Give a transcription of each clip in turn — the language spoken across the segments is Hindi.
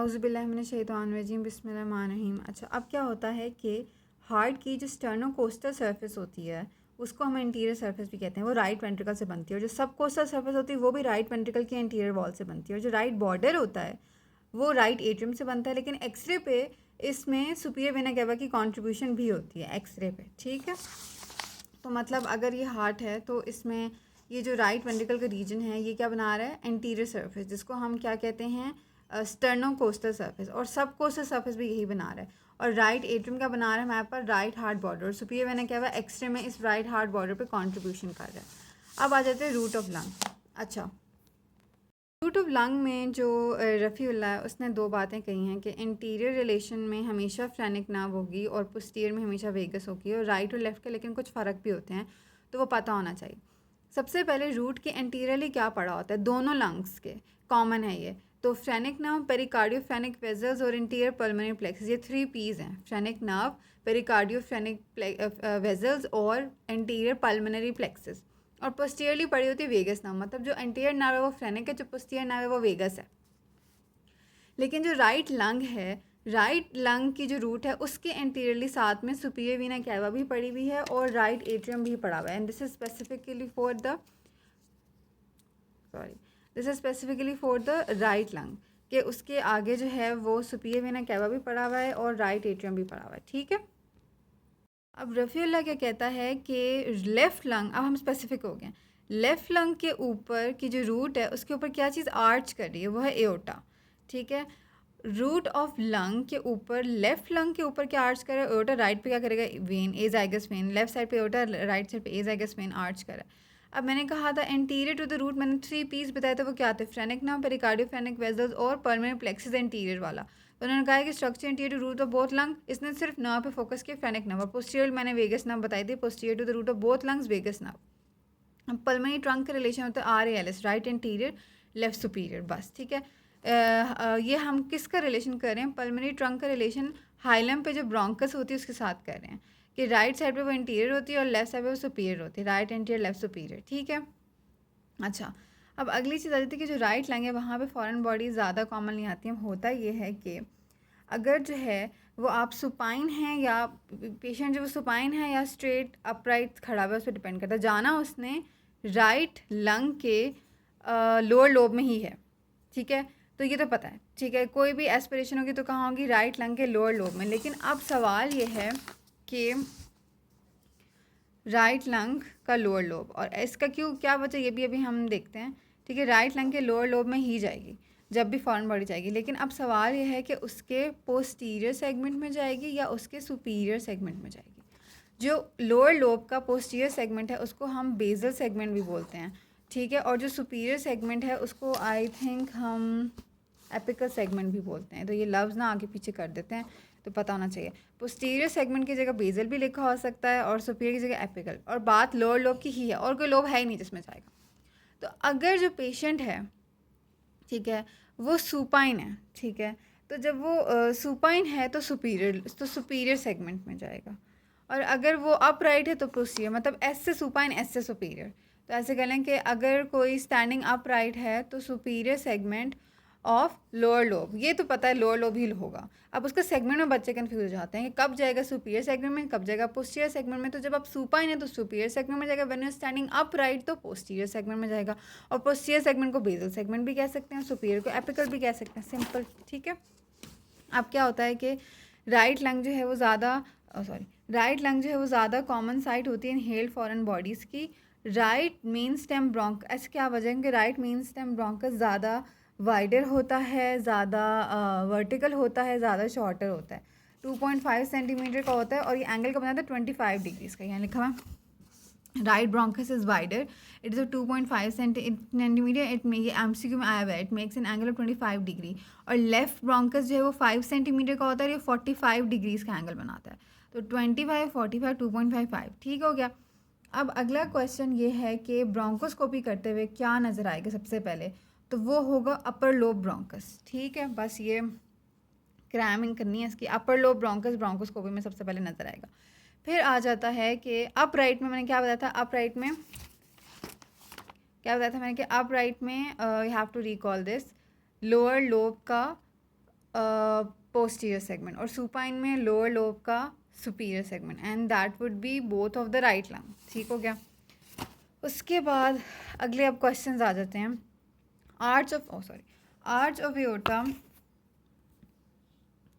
आउज़ुबिल्लाहिमिनश्शैतानिर्रजीम बिस्मिल्लाहिर्रहमानिर्रहीम। अच्छा, अब क्या होता है कि हार्ट की जो स्टर्नोकोस्टल सरफेस होती है उसको हम एंटीरियर सरफेस भी कहते हैं। वो राइट वेंट्रिकल से बनती है, और जो सब कोस्टल सरफेस होती है वो भी राइट वेंट्रिकल की एंटीरियर वॉल से बनती है, और जो राइट बॉर्डर होता है वो राइट एट्रियम से बनता है। लेकिन एक्सरे पे इसमें सुपीरियर वेना कैवा की कॉन्ट्रीब्यूशन भी होती है एक्सरे पे, ठीक है। तो मतलब अगर ये हार्ट है तो इसमें ये जो राइट वेंट्रिकल का रीजन है ये क्या बना रहा है, एंटीरियर सरफेस, जिसको हम क्या कहते हैं, स्टर्नोकोस्टल सरफेस, और सब कोस्टल सरफेस भी यही बना रहा है। और राइट एट्रियम का बना रहा है हमारे पास राइट हार्ट बॉर्डर, और सुपीरियर वेना कैवा एक्सरे में इस राइट हार्ट बॉर्डर पे कंट्रीब्यूशन कर रहा है। अब आ जाते हैं रूट ऑफ लंग। अच्छा, रूट ऑफ लंग में जो रफ़ीउल्लाह है उसने दो बातें कही हैं कि इंटीरियर रिलेशन में हमेशा फ्रेनिक नर्व होगी और पोस्टीरियर में हमेशा वेगस होगी, और राइट और लेफ़्ट के लेकिन कुछ फ़र्क भी होते हैं, तो वो पता होना चाहिए। सबसे पहले रूट के एंटीरियरली क्या पड़ा होता है, दोनों लंग्स के कॉमन है ये। तो फ्रेनिक नर्व, पेरिकार्डियोफ्रेनिक वेजल्स और इंटीरियर पल्मोनरी प्लेक्सस, ये 3 पीज़ हैं। फ्रेनिक नर्व, पेरिकार्डियोफ्रेनिक वेजल्स और इंटीरियर पल्मोनरी प्लेक्सस। और पोस्टीरियरली पड़ी होती है वेगस नर्व, मतलब जो एंटीरियर नर्व है वो फ्रेनिक है, जो पोस्टीरियर नर्व है वो वेगस है। लेकिन जो राइट लंग है, राइट लंग की जो रूट है उसके एंटीरियरली साथ में सुपीरियर वीना कैवा भी पड़ी हुई है और राइट एट्रियम भी पड़ा हुआ है। And this is specifically for the right lung, कि उसके आगे जो है वो सुपीरियर वीना कैवा भी पड़ा हुआ है और राइट एट्रियम भी पड़ा हुआ है, ठीक है। अब रफ़ीउल्लाह क्या कहता है कि लेफ़्ट लंग, अब हम स्पेसिफिक हो गए, लेफ़्ट लंग के ऊपर की जो रूट है उसके ऊपर क्या चीज़ आर्च कर रही है, वो है एओर्टा, ठीक है। रूट ऑफ लंग के ऊपर, लेफ़्ट लंग के ऊपर क्या आर्च कर रहा है, एओर्टा। राइट पे क्या करेगा, when, azygos when. Left side पे एओर्टा, राइट साइड पे एजाइगस वेन आर्च कर रहा है। अब मैंने कहा था एंटीरियर टू द रूट, मैंने 3 पीस बताया था, वो क्या थे, फ्रेनिक नर्व, पेरिकार्डियोफ्रेनिक वेसल्स और पल्मोनरी प्लेक्सस एंटीरियर वाला। तो उन्होंने कहा है कि structure interior to root of both lung, इसने सिर्फ नर्व पे फोकस किया, फ्रेनिक नर्व। पोस्टीरियर मैंने वेगस नर्व बताई थी, posterior to the root of both lungs vagus nerve. Pulmonary trunk का रिलेशन होता है RALS, right anterior left superior, बस, ठीक है। ये हम किसका रिलेशन कर रहे हैं, पल्मोनरी ट्रंक का रिलेशन हाइलम पे जो ब्रोंकस होती है उसके साथ कर रहे हैं, कि राइट साइड पे वो इंटीरियर होती है और लेफ्ट साइड पे वो सुपीरियर होती है, राइट एंटीरियर लेफ्ट सुपीरियर, ठीक है। अच्छा, अब अगली चीज़ आ जाती है कि जो राइट लंग है वहाँ पे फॉरेन बॉडी ज़्यादा कॉमन नहीं आती है। होता ये है कि अगर जो है वो आप सुपाइन हैं, या पेशेंट जो सुपाइन है या स्ट्रेट अपराइट खड़ा हुआ है, उस पर डिपेंड करता है। जाना उसने राइट लंग के लोअर लोब में ही है, ठीक है, तो ये तो पता है, ठीक है। कोई भी एस्पिरेशन होगी तो कहाँ होगी, राइट लंग के लोअर लोब में। लेकिन अब सवाल ये है कि राइट लंग का लोअर लोब, और इसका क्यों, क्या वजह, ये भी अभी हम देखते हैं, ठीक है। राइट लंग के लोअर लोब में ही जाएगी जब भी फॉरेन बॉडी जाएगी, लेकिन अब सवाल यह है कि उसके पोस्टीरियर सेगमेंट में जाएगी या उसके सुपीरियर सेगमेंट में जाएगी। जो लोअर लोब का पोस्टीरियर सेगमेंट है उसको हम बेजल सेगमेंट भी बोलते हैं, ठीक है। और जो सुपीरियर सेगमेंट है उसको आई थिंक हम एपिकल सेगमेंट भी बोलते हैं। तो ये लफ्ज़ ना आगे पीछे कर देते हैं, तो पता होना चाहिए। पोस्टीरियर सेगमेंट की जगह बेजल भी लिखा हो सकता है और सुपीरियर की जगह एपिकल, और बात लोअर लोब की ही है, और कोई लोब है ही नहीं जिसमें जाएगा। तो अगर जो पेशेंट है, ठीक है, वो सुपाइन है, ठीक है, तो जब वो सुपाइन है तो सुपीरियर सेगमेंट में जाएगा। और अगर वो अपराइट है तो पोस्टीरियर, मतलब एस से सुपाइन, एस से सुपीरियर। तो ऐसे कह लें कि अगर कोई स्टैंडिंग अपराइट है तो superior segment of lower lobe, ये तो पता है लोअर लोब ही होगा। अब उसका सेगमेंट में बच्चे कंफ्यूज हो जाते हैं कि कब जाएगा सुपीरियर सेगमेंट में, कब जाएगा पोस्टीरियर सेगमेंट में। तो जब आप सुपाइन है तो सुपीरियर सेगमेंट में जाएगा, व्हेन यू स्टैंडिंग अपराइट तो पोस्टीरियर सेगमेंट में जाएगा। और पोस्टीरियर सेगमेंट को बेजल सेगमेंट भी कह सकते हैं, सुपीरियर को एपिकल भी कह सकते हैं, सिंपल, ठीक है। अब क्या होता है कि राइट लंग जो है वो ज़्यादा कॉमन साइट होती है इनहेल्ड फॉरेन बॉडीज़ की। राइट मेन स्टेम ब्रोंक, ऐसे क्या वजह है कि राइट मेन स्टेम ब्रोंकस ज़्यादा वाइडर होता है, ज़्यादा वर्टिकल होता है, ज़्यादा शॉर्टर होता है, 2.5 सेंटीमीटर का होता है, और ये एंगल का बनाता है 25 डिग्रीज़ का। यहाँ लिखा हुआ right bronchus is wider, it is 2.5 centimetre, it में ये MCQ में आया हुआ है, it makes an angle of 25 degree. और लेफ्ट ब्रोंकस जो है वो 5 सेंटीमीटर का होता है और ये 45 डिग्रीज़ का एंगल बनाता है। तो 25, 45, 2.55, ठीक हो गया। अब अगला क्वेश्चन ये है कि ब्रोंकोस्कोपी करते हुए क्या नज़र आएगा सबसे पहले, तो वो होगा अपर लोब ब्रोंकस, ठीक है। बस ये क्रैमिंग करनी है इसकी, अपर लोब ब्रोंकस ब्रोंकोस्कोपी में सबसे पहले नज़र आएगा। फिर आ जाता है कि अपराइट में मैंने क्या बताया था, अपराइट में कि अप राइट में you have to recall this, lower lobe का पोस्टीरियर सेगमेंट और सुपाइन में लोअर लोब का superior segment and that would be both of the right lung. ठीक हो गया। उसके बाद अगले अब क्वेश्चंस आ जाते हैं। आर्च ऑफ एओर्टा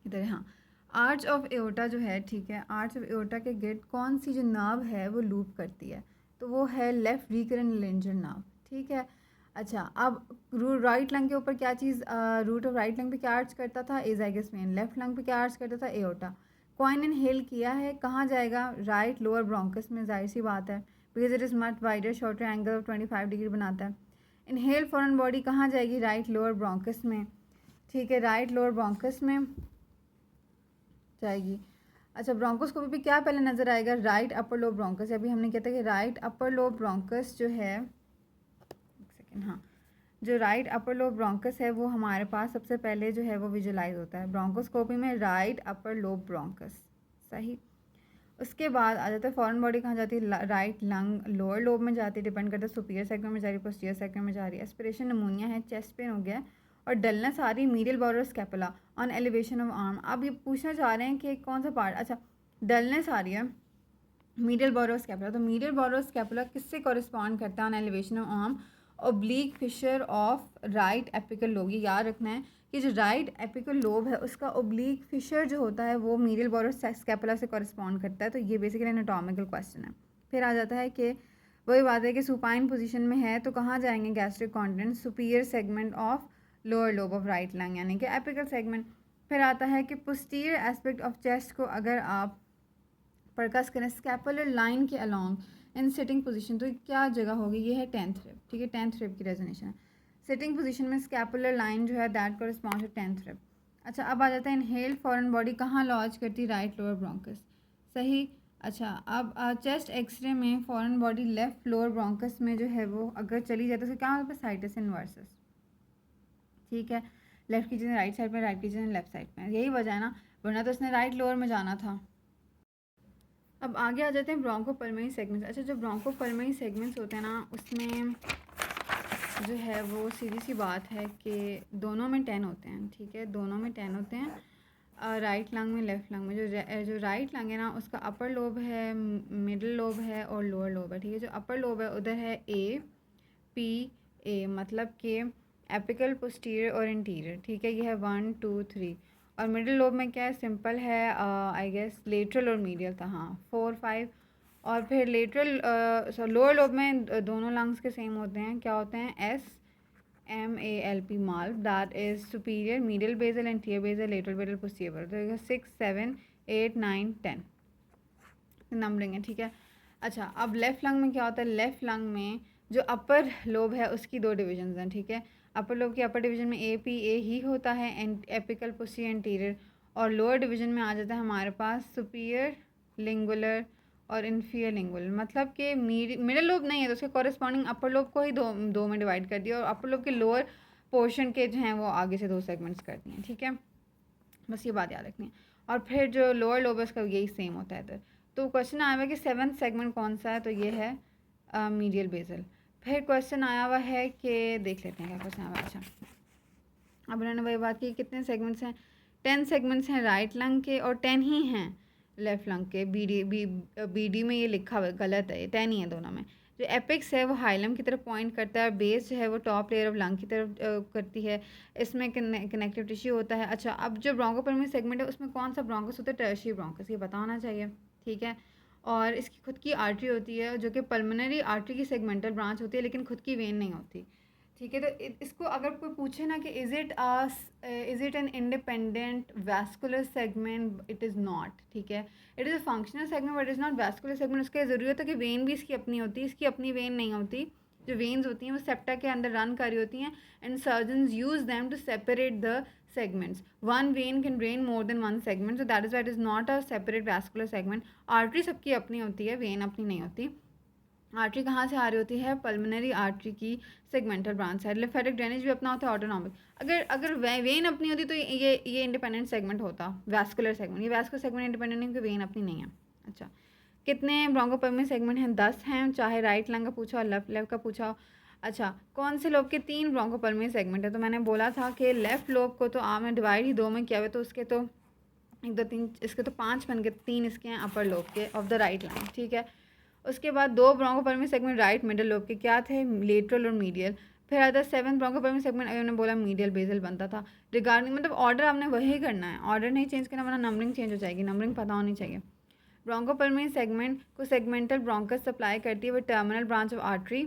इधर है, हाँ। आर्च ऑफ एओर्टा जो है, ठीक है, आर्च ऑफ एओर्टा के गिर्द कौन सी जो नर्व है वो लूप करती है, तो वो है लेफ्ट रिकरेंट लेंजर नर्व। ठीक है। अच्छा, अब राइट लंग के ऊपर क्या चीज़, रूट ऑफ राइट लंग पे क्या आर्च करता था, एजाइगस वेन। लेफ्ट लंग पे क्या आर्च करता था, एओर्टा। कॉइन इनहेल किया है, कहाँ जाएगा, राइट लोअर ब्रोंकस में, जाहिर सी बात है, because it is much wider shorter angle of 25 degree बनाता है। इनहेल फॉरेन बॉडी कहाँ जाएगी, राइट लोअर ब्रोंकस में। ठीक है, राइट लोअर ब्रोंकस में जाएगी। अच्छा, ब्रोंकोस्कोपी पे क्या पहले नज़र आएगा, राइट अपर लोब ब्रोंकस। अभी हमने कहता है कि राइट अपर लोब ब्रोंकस जो है, एक सेकेंड, हाँ, जो राइट अपर लोब ब्रोंकस है वो हमारे पास सबसे पहले जो है वो विजुलाइज होता है ब्रोंकोस्कोपी में, राइट अपर लोब ब्रोंकस। सही। उसके बाद आ जाता है फॉरेन बॉडी कहाँ जाती है, राइट लंग लोअर लोब में जाती है, डिपेंड करता है सुपीरियर सेगमेंट में जा रही है, पोस्टीरियर सेगमेंट में जा रही है। एस्पिरेशन निमोनिया है, चेस्ट पेन हो गया और डलनेस आ रही medial border scapula on elevation of arm. अब ये पूछना चाह रहे हैं कि कौन सा पार्ट, अच्छा डलनेस आ रही है मीडियल बॉर्डर स्कैपुला, तो मीडियल बॉर्डर स्कैपुला किससे कॉरिस्पॉन्ड करता है on elevation of arm, oblique fissure of right apical lobe. ये याद रखना है कि जो राइट एपिकल लोब है उसका ओब्लीक फिशर जो होता है वो मीडियल बॉर्डर स्कैपुला से कॉरिस्पॉन्ड करता है। तो ये बेसिकली एनाटॉमिकल क्वेश्चन है। फिर आ जाता है कि वही बात है कि सुपाइन पोजीशन में है तो कहाँ जाएंगे, gastric continent, superior segment of lower lobe of right lung यानी कि एपिकल सेगमेंट। फिर आता है कि पोस्टीरियर एस्पेक्ट ऑफ चेस्ट को अगर आप परकस करें स्कैपुलर लाइन के अलॉन्ग इन सिटिंग पोजीशन, तो क्या जगह होगी, ये है 10th रिब। ठीक है, 10th रिब की रेजोनेशन है सिटिंग पोजीशन में, स्कैपुलर लाइन जो है that corresponds to 10th rib. अच्छा, अब आ जाता है इनहेल्ड फॉरेन बॉडी कहाँ लॉन्च करती, राइट लोअर ब्रोंकस। सही। अच्छा, अब चेस्ट एक्सरे में foreign body left lower bronchus में जो है वो अगर चली जाए तो क्या होता है, साइटस इनवर्सस। ठीक है, लेफ्ट की चीज़ें राइट साइड में, राइट की चीज़ें लेफ्ट साइड में, यही वजह है ना, वरना तो इसने राइट लोअर में जाना था। अब आगे आ जाते हैं ब्रोंकोपल्मोनरी सेगमेंट्स। अच्छा, जो ब्रोंकोपल्मोनरी सेगमेंट्स होते हैं ना उसमें जो है वो सीधी सी बात है कि दोनों में 10 होते हैं। ठीक है, दोनों में 10 होते हैं, राइट लंग में, लेफ्ट लंग में। जो राइट लंग है ना उसका अपर लोब है, मिडिल लोब है और लोअर लोब है। ठीक है, जो अपर लोब है उधर है APA, मतलब कि एपिकल, पोस्टीरियर और इंटीरियर। ठीक है, ये है 1 2 3। और मिडिल लोब में क्या है, सिंपल है, आई गेस लेटरल और मीडियल था, हाँ 4 5। और फिर लेटरल लोअर लोब में दोनों लंग्स के सेम होते हैं, क्या होते हैं, SMALP माल्प, that is superior medial basal, anterior basal, lateral basal, posterior. तो 6 7 8 9 10 नंबरिंग है। ठीक है। अच्छा, अब लेफ़्ट लंग में क्या होता है, लेफ़्ट लंग में जो अपर लोब है उसकी 2 डिविजन्स हैं। ठीक है, अपर लोब की अपर डिवीजन में APA ही होता है, एपिकल, पोस्टीरियर, एंटीरियर। और लोअर डिवीजन में आ जाता है हमारे पास सुपीरियर लिंगुलर और इन्फीरियर लिंगुलर, मतलब कि मिडिल लोब नहीं है तो उसके कॉरेस्पॉन्डिंग अपर लोब को ही दो में डिवाइड कर दिया और अपर लोब के लोअर पोर्शन के जो हैं वो आगे से 2 सेगमेंट्स कर दिए। ठीक है, बस ये बात याद रखनी है। और फिर जो लोअर लोब है उसका यही सेम होता है इधर। तो क्वेश्चन आया हुआ है कि 7th सेगमेंट कौन सा है, तो ये है मीडियल बेसल। फिर क्वेश्चन आया हुआ है कि देख लेते हैं क्या क्वेश्चन आया हुआ है। अच्छा, अब उन्होंने वही बात की कितने सेगमेंट्स हैं, 10 सेगमेंट्स हैं राइट लंग के और 10 ही हैं लेफ्ट लंग के। BD में ये लिखा हुआ है, गलत है, ये 10 ही है दोनों में। जो एपिक्स है वो हाइलम की तरफ पॉइंट करता है और बेस जो है वो टॉप लेयर ऑफ लंग की तरफ करती है, इसमें कनेक्टिव टिश्यू होता है। अच्छा, अब जो ब्रोंकोपल्मोनरी सेगमेंट है उसमें कौन सा ब्रोंकस होता है, टर्शियरी ब्रोंकस, ये पता होना चाहिए। ठीक है, और इसकी खुद की आर्टरी होती है जो कि पल्मोनरी आर्टरी की सेगमेंटल ब्रांच होती है लेकिन खुद की वेन नहीं होती। ठीक है, तो इसको अगर कोई पूछे ना कि is it an independent vascular segment, it is not. ठीक है, it is a functional segment but is not vascular segment. उसकी ज़रूरत है कि वेन भी इसकी अपनी होती है, इसकी अपनी वेन नहीं होती। जो वेन्स होती हैं वो सेप्टा के अंदर रन कर रही होती हैं and surgeons use them to separate the segments. One vein can drain more than one segment, so that is why it is not a separate vascular segment. Artery सबकी अपनी होती है, वेन अपनी नहीं होती। आर्टरी कहाँ से आ रही होती है, पल्मोनरी आर्टरी की सेगमेंटल ब्रांच है। लिम्फेटिक ड्रेनेज भी अपना होता है, ऑटोनॉमिक। अगर वेन अपनी होती तो ये इंडिपेंडेंट सेगमेंट होता, वैस्कुलर सेगमेंट। ये वैस्कुलर सेगमेंट इंडिपेंडेंट नहीं क्योंकि वेन अपनी नहीं है। अच्छा, कितने ब्रोंकोपल्मोनरी सेगमेंट हैं, 10 हैं, चाहे राइट लंग का पूछा हो लेफ्ट का पूछा हो। अच्छा, कौन से लोब के 3 ब्रोंकोपल्मोनरी सेगमेंट है? तो मैंने बोला था कि लेफ़्ट लोब को तो आपने डिवाइड ही 2 में किया हुआ है, तो उसके तो 1 2 3 इसके तो 5 बन गए, 3 इसके हैं अपर लोब के ऑफ द राइट लाइन, ठीक है। उसके बाद 2 bronchopulmonary segment right middle lobe के क्या थे? लेटरल और मीडियल। फिर आता है 7th ब्रोंकोपल्मोनरी सेगमेंट, अभी मैंने बोला मीडियल बेसल बनता था। रिगार्डिंग मतलब ऑर्डर आपने वही करना है, ऑर्डर नहीं चेंज करना वरना नंबरिंग चेंज हो जाएगी, नंबरिंग पता होनी चाहिए। ब्रोंकोपल्मोनरी सेगमेंट को सेगमेंटल ब्रोंकस सप्लाई करती है with terminal branch of artery,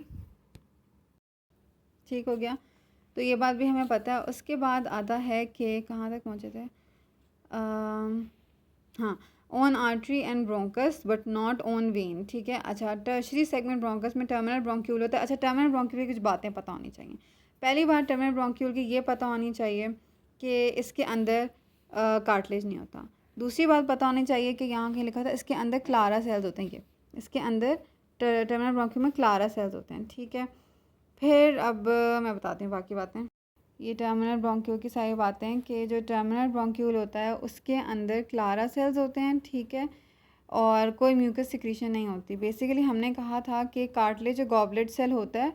ठीक हो गया। तो ये बात भी हमें पता है। उसके बाद आता है कि कहाँ तक पहुँचे थे? हाँ, on artery and bronchus but not on when, ठीक है। अच्छा, टर्शरी सेगमेंट ब्रोंकस में टर्मिनल ब्रोंक्यूल होता है। अच्छा, टर्मिनल ब्रोंक्यूल की कुछ बातें पता होनी चाहिए। पहली बात टर्मिनल ब्रोंक्यूल की ये पता होनी चाहिए कि इसके अंदर कार्टिलेज नहीं होता। दूसरी बात पता होनी चाहिए कि यहाँ कहीं लिखा था इसके अंदर क्लारा सेल्स होते हैं, ये इसके अंदर टर्मिनल ब्रोंक्यूल में क्लारा सेल्स होते हैं, ठीक है। फिर अब मैं बताती हूँ बाकी बातें। ये टर्मिनल ब्रोंक्यूल की सारी बातें कि जो टर्मिनल ब्रोंक्यूल होता है उसके अंदर क्लारा सेल्स होते हैं, ठीक है, और कोई म्यूकस सिक्रीशन नहीं होती। बेसिकली हमने कहा था कि कार्टिलेज जो गॉबलेट सेल होता है